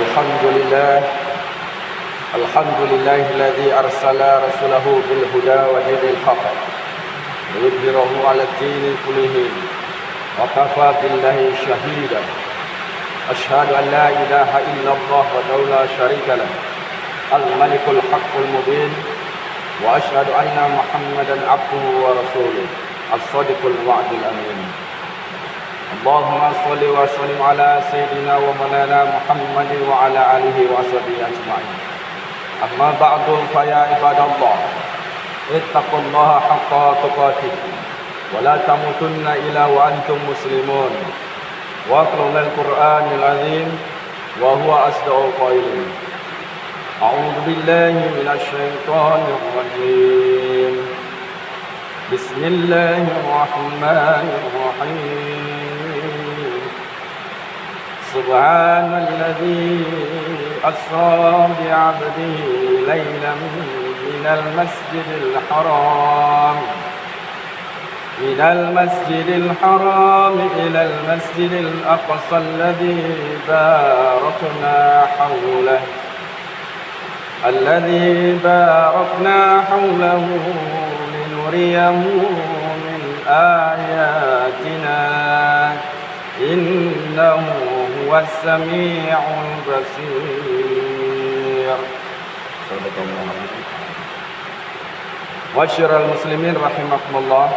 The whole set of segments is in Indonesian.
الحمد لله الذي أرسل رسوله بالهدى ودين الحق ليظهره على الدين كله وكفى بالله شهيدا أشهد أن لا إله إلا الله وحده لا شريك له الملك الحق المبين وأشهد أن محمدا عبده ورسوله الصادق الوعد الأمين اللهم صل وسلم على سيدنا ومولانا محمد وعلى آله وصحبه أجمعين أما بعد فيا عباد الله اتقوا الله حق تقاته ولا تموتن إلا وأنتم مسلمون واقرؤوا القرآن العظيم وهو أصدق القائلين أعوذ بالله من الشيطان الرجيم بسم الله الرحمن الرحيم سبحان الذي أسرى بعبده ليلا من المسجد الحرام إلى المسجد الأقصى الذي باركنا حوله لنريه من آياتنا إنه هو السميع البصير. Wasyiral muslimin rahimakumullah.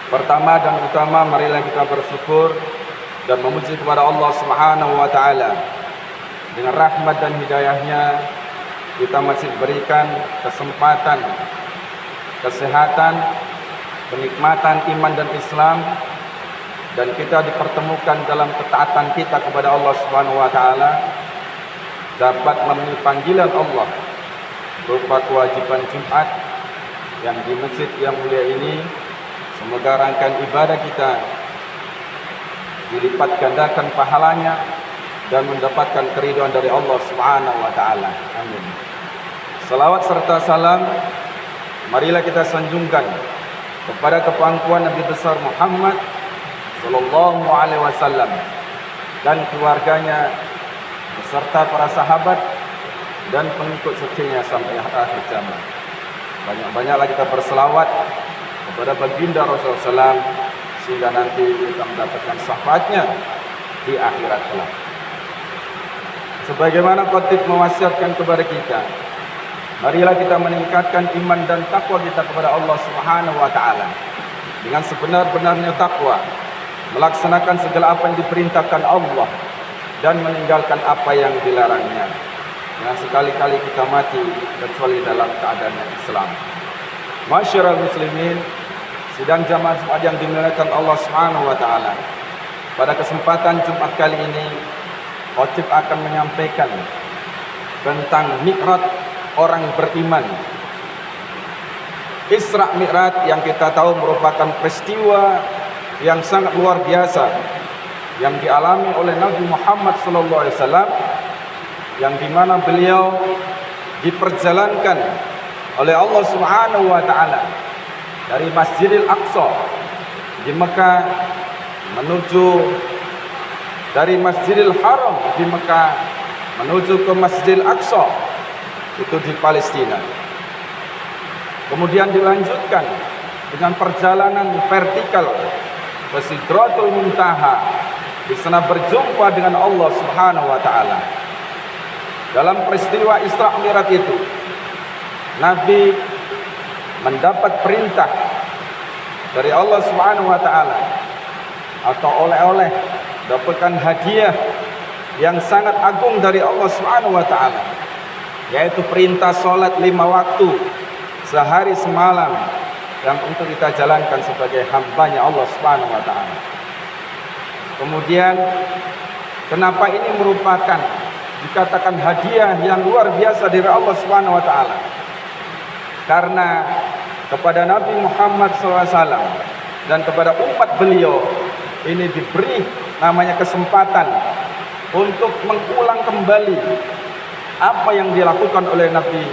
Pertama dan utama marilah kita bersyukur dan memuji kepada Allah Subhanahu wa taala. Dengan rahmat dan hidayahnya kita masih diberikan kesempatan, kesehatan, kenikmatan iman dan Islam, dan kita dipertemukan dalam ketaatan kita kepada Allah Subhanahu wa taala, dapat memenuhi panggilan Allah berupa kewajiban Jumat yang di masjid yang mulia ini. Semoga rangkaian ibadah kita dilipat gandakan pahalanya dan mendapatkan keridhaan dari Allah Subhanahu wa taala. Amin. Salawat serta salam marilah kita sanjungkan kepada kepangkuan Nabi besar Muhammad sallallahu alaihi wasallam dan keluarganya beserta para sahabat dan pengikut setianya sampai akhir zaman. Banyak-banyaklah kita berselawat kepada baginda Rasulullah SAW sehingga nanti kita mendapatkan syafaatnya di akhirat kelak. Sebagaimana khatib mewasiatkan kepada kita, marilah kita meningkatkan iman dan takwa kita kepada Allah Subhanahu wa taala dengan sebenar-benarnya takwa, melaksanakan segala apa yang diperintahkan Allah dan meninggalkan apa yang dilarangnya. Jangan sekali-kali kita mati kecuali dalam keadaan Islam. Masyiral muslimin, sidang jamaah Jumat yang dimuliakan Allah Subhanahu wa taala. Pada kesempatan Jumat kali ini, khatib akan menyampaikan tentang Mi'raj orang beriman. Isra Mi'raj yang kita tahu merupakan peristiwa yang sangat luar biasa yang dialami oleh Nabi Muhammad SAW, yang dimana beliau diperjalankan oleh Allah Subhanahu wa taala dari Masjidil Aqsa di Mekah menuju dari Masjidil Haram di Mekah menuju ke Masjidil Aqsa itu di Palestina. Kemudian dilanjutkan dengan perjalanan vertikal ke Sidratul Muntaha. Di sana berjumpa dengan Allah Subhanahu wa taala. Dalam peristiwa Isra Mi'raj itu, Nabi mendapat perintah dari Allah Subhanahu wa taala atau oleh-oleh, dapatkan hadiah yang sangat agung dari Allah Subhanahu wa taala, yaitu perintah salat 5 waktu sehari semalam yang untuk kita jalankan sebagai hambanya Allah Subhanahu wa taala. Kemudian kenapa ini merupakan dikatakan hadiah yang luar biasa dari Allah Subhanahu wa taala? Karena kepada Nabi Muhammad SAW dan kepada umat beliau ini diberi namanya kesempatan untuk mengulang kembali apa yang dilakukan oleh Nabi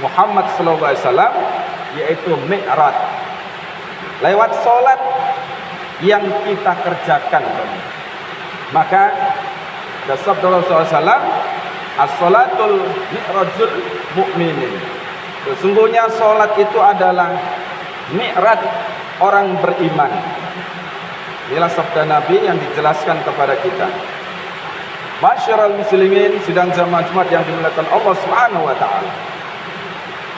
Muhammad SAW, yaitu Mi'raj lewat sholat yang kita kerjakan. Maka Dan sabda Rasulullah SAW, as-salatul mi'rajul mu'minin. Sesungguhnya salat itu adalah mi'raj orang beriman. Inilah sabda Nabi yang dijelaskan kepada kita. Masyarul muslimin, sidang jamaah Jumat yang dimuliakan Allah Subhanahu wa taala.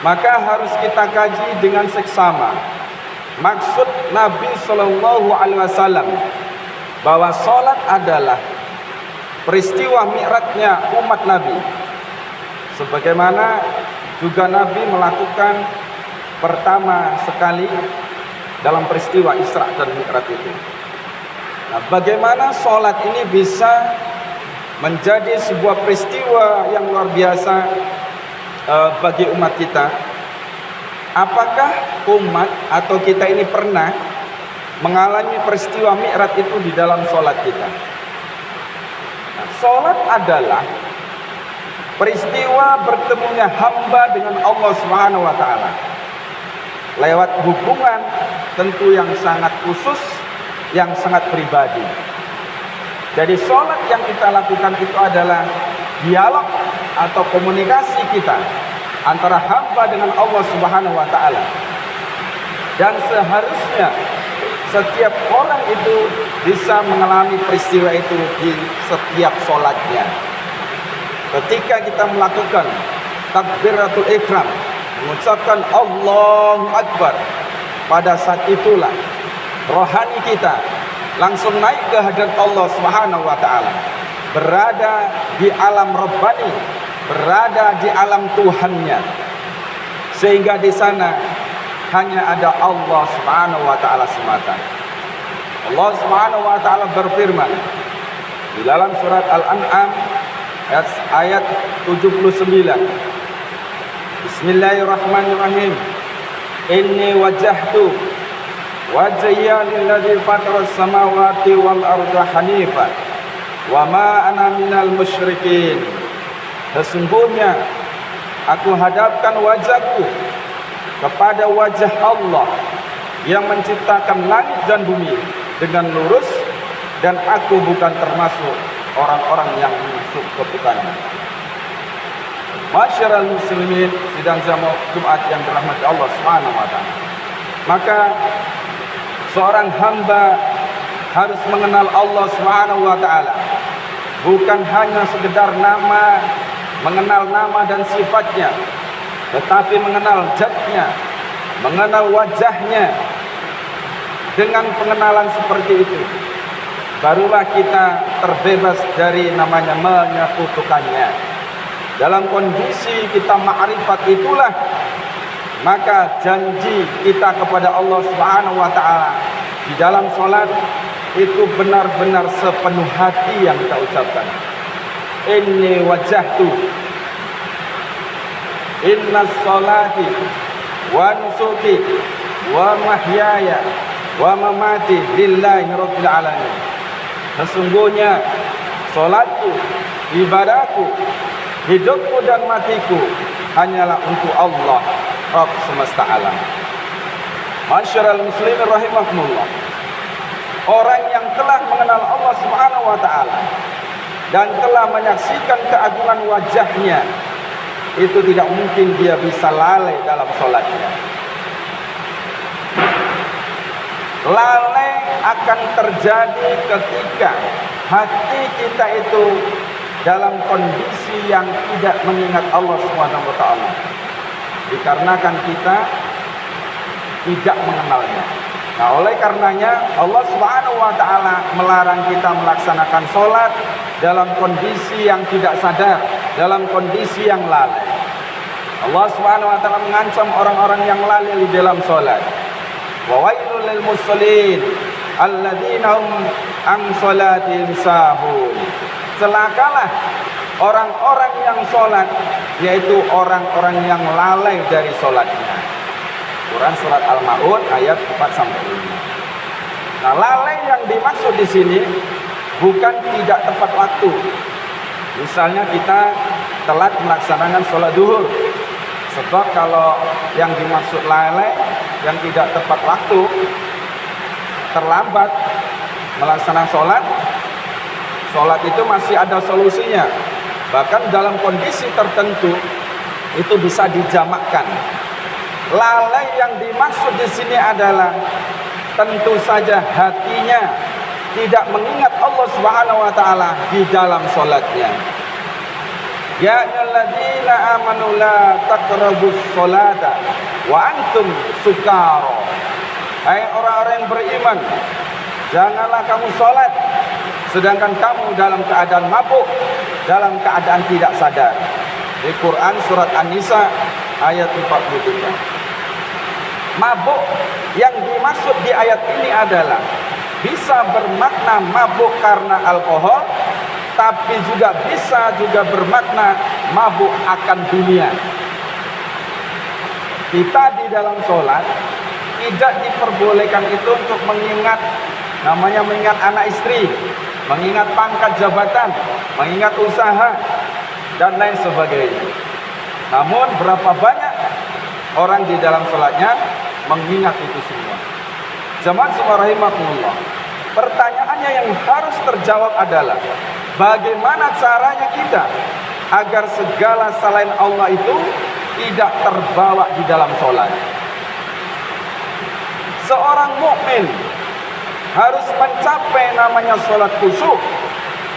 Maka harus kita kaji dengan seksama maksud Nabi sallallahu alaihi wasallam bahwa salat adalah peristiwa mi'rajnya umat Nabi. Sebagaimana juga Nabi melakukan pertama sekali dalam peristiwa Isra dan Mi'raj itu. Nah, bagaimana salat ini bisa menjadi sebuah peristiwa yang luar biasa bagi umat kita? Apakah umat atau kita ini pernah mengalami peristiwa Mi'raj itu di dalam salat kita? Nah, salat adalah peristiwa bertemunya hamba dengan Allah Subhanahu wa taala lewat hubungan tentu yang sangat khusus, yang sangat pribadi. Jadi salat yang kita lakukan itu adalah dialog atau komunikasi kita antara hamba dengan Allah Subhanahu wa taala. Dan seharusnya setiap orang itu bisa mengalami peristiwa itu di setiap salatnya. Ketika kita melakukan takbiratul ihram, mengucapkan Allahu Akbar, pada saat itulah rohani kita langsung naik ke hadirat Allah Subhanahu wa taala, berada di alam Rabbani, berada di alam Tuhannya, sehingga di sana hanya ada Allah Subhanahu wa taala semata. Allah Subhanahu wa taala berfirman di dalam surat Al-An'am ayat 79. Bismillahirrahmanirrahim. Inni wajjahtu wajhiya lilladzi fataras samawati wal arda hanifan wa ma ana minal musyrikin. Sesungguhnya aku hadapkan wajahku kepada wajah Allah yang menciptakan langit dan bumi dengan lurus, dan aku bukan termasuk orang-orang yang masuk kebukannya. Masyarul muslimin, sidang jamaah Jumat yang dirahmati Allah Subhanahu wa taala. Maka seorang hamba harus mengenal Allah Subhanahu wa taala, bukan hanya sekedar nama, mengenal nama dan sifatnya, tetapi mengenal zatnya, mengenal wajahnya. Dengan pengenalan seperti itu, barulah kita terbebas dari namanya menyekutukannya. Dalam kondisi kita ma'rifat itulah, maka janji kita kepada Allah Subhanahu wa taala di dalam salat itu benar-benar sepenuh hati yang kita ucapkan. Inni wajjahtu, innas salati wa nusuki wa mahyaya wa mamati lillahi rabbil alamin. Sesungguhnya salatku, ibadahku, hidupku dan matiku hanyalah untuk Allah, Rabb semesta alam. Masyarul muslimin rahimakumullah. Orang yang telah mengenal Allah Subhanahu wa taala dan telah menyaksikan keagungan wajahnya, itu tidak mungkin dia bisa lalai dalam salatnya. Lalai akan terjadi ketika hati kita itu dalam kondisi yang tidak mengingat Allah Subhanahu wa taala, dikarenakan kita tidak mengenalnya. Nah, oleh karenanya Allah Subhanahu wa taala melarang kita melaksanakan salat dalam kondisi yang tidak sadar, dalam kondisi yang lalai. Allah Subhanahu wa taala mengancam orang-orang yang lalai di dalam salat. Wa wailul lil musallin alladzina hum an salatihim sahun. Celakalah orang-orang yang salat, yaitu orang-orang yang lalai dari salatnya. Quran surat Al-Maun ayat 4 sampai 5. Nah, lalai yang dimaksud di sini bukan tidak tepat waktu. Misalnya kita telat melaksanakan sholat duhur. Sebab kalau yang dimaksud lalai yang tidak tepat waktu, terlambat melaksanakan sholat, Sholat itu masih ada solusinya. Bahkan dalam kondisi tertentu itu bisa dijamakkan. Lalai yang dimaksud di sini adalah tentu saja hatinya tidak mengingat Allah Subhanahu wa taala di dalam sholatnya. Ya ayyuhalladzina amanu la taqrabus sholata wa antum sukara. Hai orang-orang yang beriman, janganlah kamu sholat sedangkan kamu dalam keadaan mabuk, dalam keadaan tidak sadar. Di Quran surat An-Nisa ayat 43. Mabuk yang dimaksud di ayat ini adalah bisa bermakna mabuk karena alkohol, tapi bisa juga bermakna mabuk akan dunia. Kita di dalam sholat tidak diperbolehkan itu untuk mengingat anak istri, mengingat pangkat jabatan, mengingat usaha, dan lain sebagainya. Namun berapa banyak orang di dalam sholatnya mengingat itu semua. Jemaah semua rahimakumullah. Pertanyaannya yang harus terjawab adalah bagaimana caranya kita agar segala selain Allah itu tidak terbawa di dalam sholat. Seorang mukmin harus mencapai namanya sholat khusyuk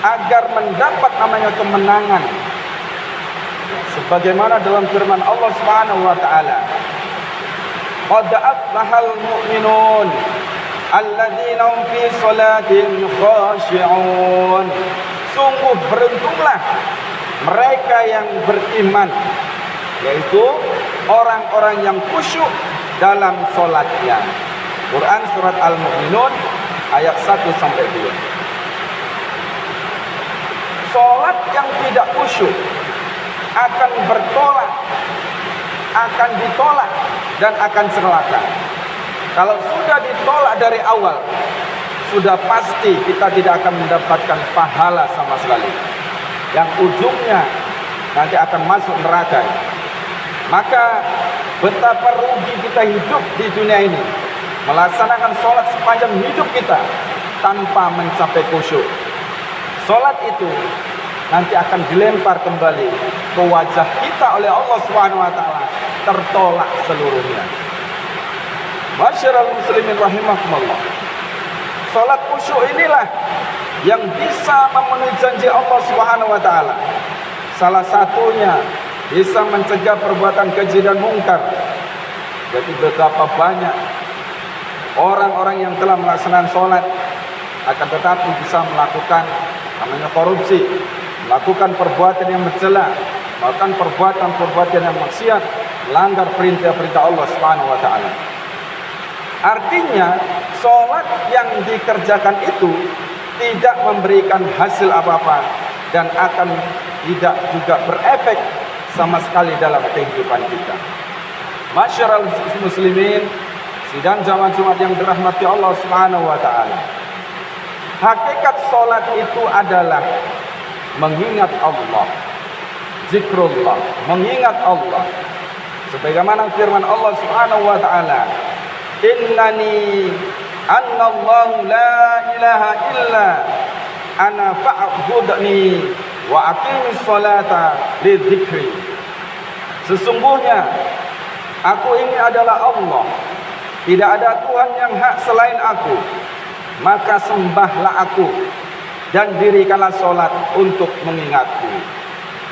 agar mendapat namanya kemenangan. Sebagaimana dalam firman Allah Subhanahu wa taala, qad aflahal mu'minun alladzina hum fi sholatin khashi'un. Sungguh beruntunglah mereka yang beriman, yaitu orang-orang yang khusyuk dalam sholatnya. Quran surat Al-Mu'minun ayat 1 sampai 2. Sholat yang tidak khusyuk akan bertolak, akan ditolak dan akan celaka. Kalau sudah ditolak dari awal, sudah pasti kita tidak akan mendapatkan pahala sama sekali. Yang ujungnya nanti akan masuk neraka. Maka betapa rugi kita hidup di dunia ini, melaksanakan sholat sepanjang hidup kita tanpa mencapai khusyuk. Sholat itu nanti akan dilempar kembali ke wajah kita oleh Allah Subhanahu wa taala, tertolak seluruhnya. Masyarul muslimin rahimakumullah. Salat khusyuk inilah yang bisa memenuhi janji Allah Subhanahu wa taala. Salah satunya bisa mencegah perbuatan keji dan mungkar. Jadi betapa banyak orang-orang yang telah melaksanakan salat akan tetapi bisa melakukan namanya korupsi, melakukan perbuatan yang mencela, melakukan perbuatan yang maksiat, melanggar perintah-perintah Allah Subhanahu wa taala. Artinya, sholat yang dikerjakan itu tidak memberikan hasil apa-apa dan akan tidak juga berefek sama sekali dalam kehidupan kita. Masyarul muslimin, sidang jamaah Jumat yang dirahmati Allah Subhanahu wa taala. Hakikat sholat itu adalah mengingat Allah, zikrullah, mengingat Allah. Sebagaimana firman Allah Subhanahu wa taala, innani annallahu la ilaha illa ana fa'budni wa aqimis sholata lidzikri. Sesungguhnya aku ini adalah Allah, tidak ada Tuhan yang hak selain aku, maka sembahlah aku dan dirikanlah sholat untuk mengingatku.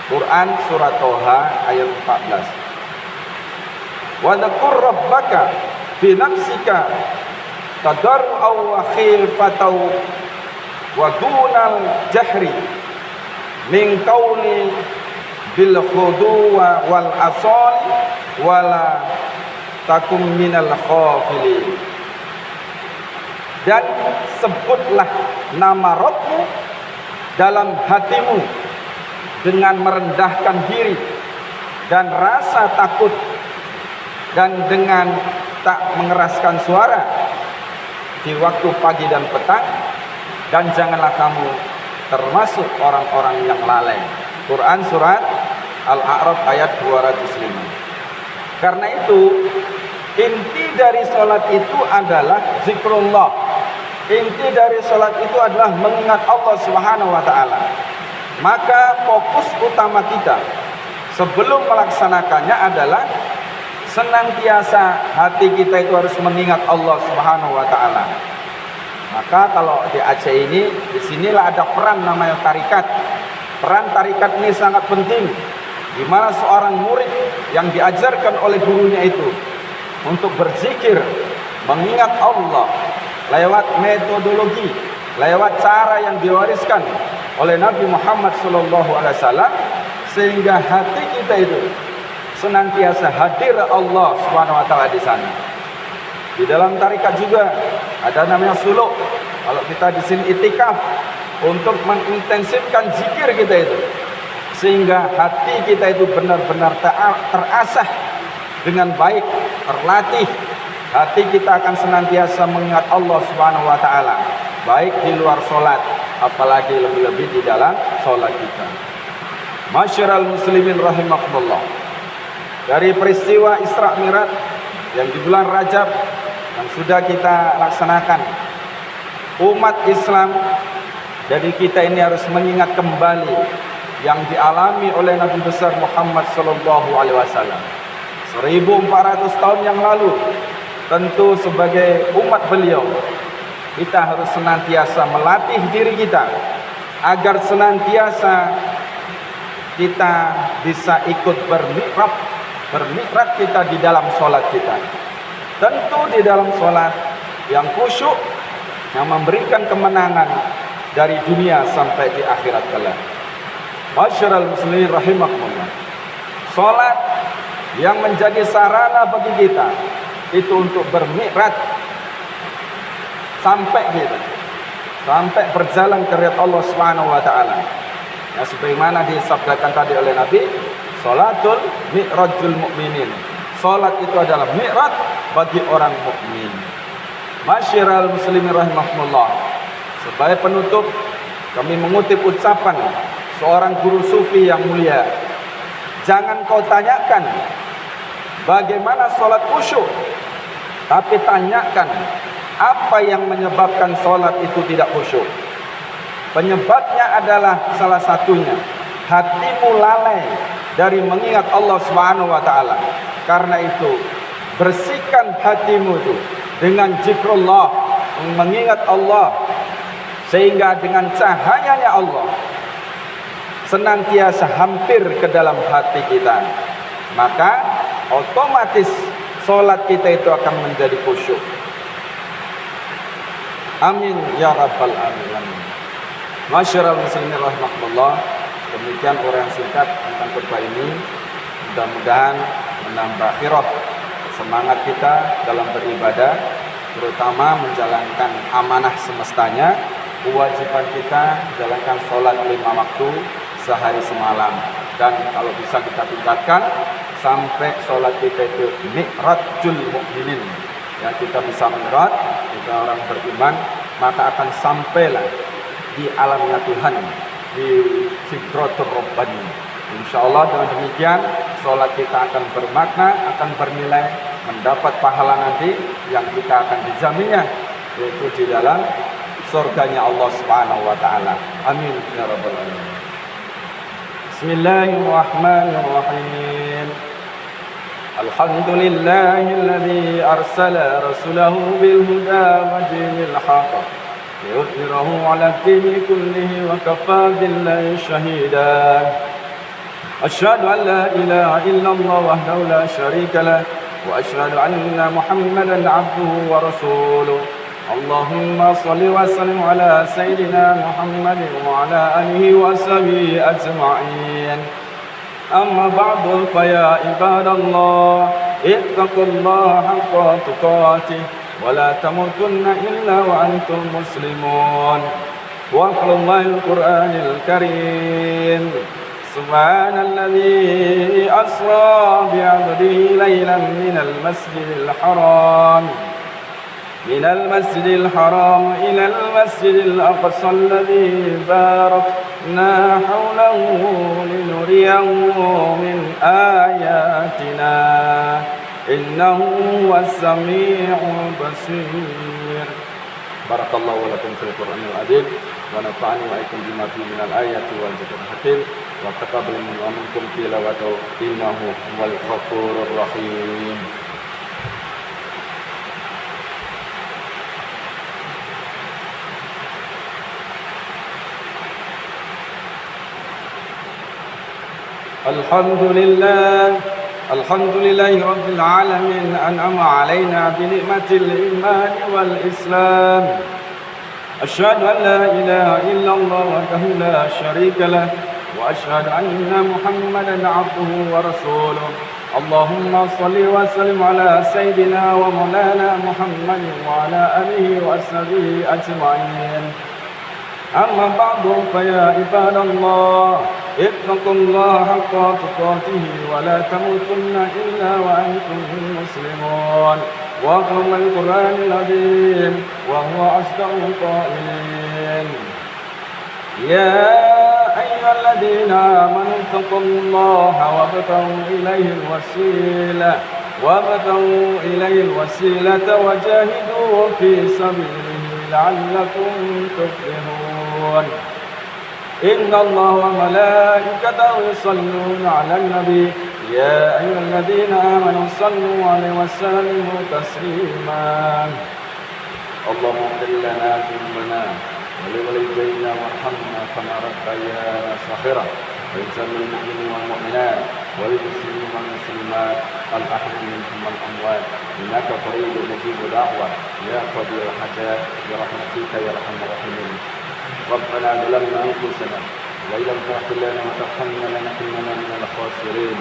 Quran surat Toha ayat 14. Wa dzkur rabbaka fi nafsika tadarru'an wa khifatan wa dunal jahri min qawli bil khuduwa wal asali wala takum minal khafilin. Dan sebutlah nama Rabbmu dalam hatimu dengan merendahkan diri dan rasa takut dan dengan tak mengeraskan suara di waktu pagi dan petang, dan janganlah kamu termasuk orang-orang yang lalai. Quran surat Al-A'raf ayat 205. Karena itu inti dari sholat itu adalah zikrullah, Inti dari sholat itu adalah mengingat Allah Subhanahu wa taala. Maka fokus utama kita sebelum melaksanakannya adalah senantiasa hati kita itu harus mengingat Allah Subhanahu wa taala. Maka kalau di Aceh ini, disinilah ada peran namanya tarikat. Peran tarikat ini sangat penting, di mana seorang murid yang diajarkan oleh gurunya itu untuk berzikir, mengingat Allah lewat metodologi, lewat cara yang diwariskan oleh Nabi Muhammad SAW, sehingga hati kita itu senantiasa hadir Allah Subhanahu wa taala di sana. Di dalam tarikat juga ada namanya suluk. Kalau kita di sini itikaf untuk mengintensifkan zikir kita itu, sehingga hati kita itu benar-benar terasah dengan baik, terlatih. Hati kita akan senantiasa mengingat Allah Subhanahu wa taala, baik di luar salat, apalagi lebih-lebih di dalam salat kita. Masyiral muslimin rahimakumullah. Dari peristiwa Isra Mi'raj yang di bulan Rajab yang sudah kita laksanakan, umat Islam, jadi kita ini harus mengingat kembali yang dialami oleh Nabi besar Muhammad SAW 1400 tahun yang lalu. Tentu sebagai umat beliau, kita harus senantiasa melatih diri kita agar senantiasa kita bisa ikut bermikrab kita di dalam sholat kita. Tentu di dalam sholat yang khusyuk, yang memberikan kemenangan dari dunia sampai di akhirat kelak. Masyiral muslimin rahimakumullah. Sholat yang menjadi sarana bagi kita itu untuk bermikrab sampai berjalan ke ridha Allah Subhanahu wa taala. Ya, sebagaimana disabdakan tadi oleh Nabi, sholatul mi'rajul mu'minin. Salat itu adalah mi'raj bagi orang mukmin. Masyiral muslimin rahimakumullah. Sebagai penutup, kami mengutip ucapan seorang guru sufi yang mulia. Jangan kau tanyakan bagaimana salat khusyuk, tapi tanyakan apa yang menyebabkan salat itu tidak khusyuk. Penyebabnya adalah salah satunya hatimu lalai dari mengingat Allah Subhanahu wa taala. Karena itu, bersihkan hatimu itu dengan zikrullah, mengingat Allah, sehingga dengan cahayanya Allah senantiasa hampir ke dalam hati kita. Maka otomatis sholat kita itu akan menjadi khusyuk. Amin ya rabbal alamin. Masyiral muslimin rahimakumullah. Demikian uraian singkat tentang khutbah ini. Mudah-mudahan menambah khirah semangat kita dalam beribadah, terutama menjalankan amanah semestanya. Kewajiban kita jalankan sholat 5 waktu sehari semalam, dan kalau bisa kita tingkatkan sampai sholat kita itu mi'rajul mu'minin, yang kita bisa mi'raj, kita orang beriman, maka akan sampailah di alamnya Tuhan, di Sidratul Rabbani. InsyaAllah dengan demikian sholat kita akan bermakna, akan bernilai, mendapat pahala nanti yang kita akan dijaminnya, yaitu di dalam surganya Allah Subhanahu wa taala. Amin ya rabbal alamin. Bismillahirrahmanirrahim. Alhamdulillahilladzi arsala rasulahu bil huda wa dinil haqq liyudhhirahu 'ala ad-dini kullihi wa kafaa billahi shahida. Asyhadu an la ilaha illallah wahdahu la syarika lah wa asyhadu anna Muhammadan 'abduhu wa rasuluh. Allahumma salli wa sallim ala sayyidina Muhammadin wa ala alihi wa sahbihi ajma'in. Amma ba'du fa ya ibadallah ittaqullaha haqqa tuqatih wa la tamutunna illa wa antum muslimun. Wa qulillahil Qur'anil Karim. Subhanalladzi asra bi'abdihi laylan minal masjidil haram إلى المسجد الأقصى الذي باركنا حوله لنريه من آياتنا إنه هو السميع البصير. Barakallahu wa lakum fil Qur'anil azim wa nafa'ani wa iyyakum bima fihi minal ayati wal dzikril hakim wa taqabbal minkum tilawatahu innahu huwal ghafurur rahim. الحمد لله رب العالمين أنعم علينا بنعمة الإيمان والإسلام. أشهد أن لا إله إلا الله وحده لا شريك له وأشهد أن محمدا عبده ورسوله. اللهم صل وسلم على سيدنا ومولانا محمد وعلى آله وصحبه أجمعين. أما بعد فيا عباد الله اتقوا الله حق تقاته ولا تموتن إلا وأنتم مسلمون. واقرأوا القرآن العظيم وهو أصدق القائلين. يا أيها الذين آمنوا اتقوا الله وابتغوا إليه الوسيلة وجاهدوا في سبيله لعلكم تفلحون. إن الله وملائكته يصلون على النبي يا أيها الذين آمنوا صلوا عليه وسلموا تسليما. اللهم اغفر لنا ذنوبنا ولوالدينا وارحمنا كما ربيانا صغيرا ولجميع المؤمنين والمؤمنات وللمسلمين والمسلمات الأحياء منهم والأموات إنك قريب مجيب دعوة يا قاضي الحاجات برحمتك يا أرحم الراحمين. ربنا ظلمنا أنفسنا وإن لم تغفر لنا وترحمنا لنكونن من الخاسرين.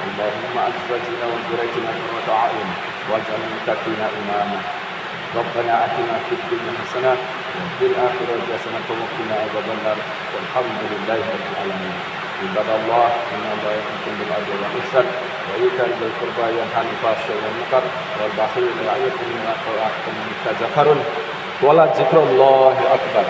اللهم أزواجنا وذريتنا قرة أعين واجعل المتقين إماما. ربنا آتنا في الدنيا حسنة وفي الآخرة حسنة وقنا عذاب النار والحمد لله رب العالمين. عباد الله إن الله يأمركم بالعدل والإحسان وإيتاء ذي القربى وينهى عن الفحشاء والمنكر والبغي يعظكم لعلكم تذكرون ولذكر الله أكبر.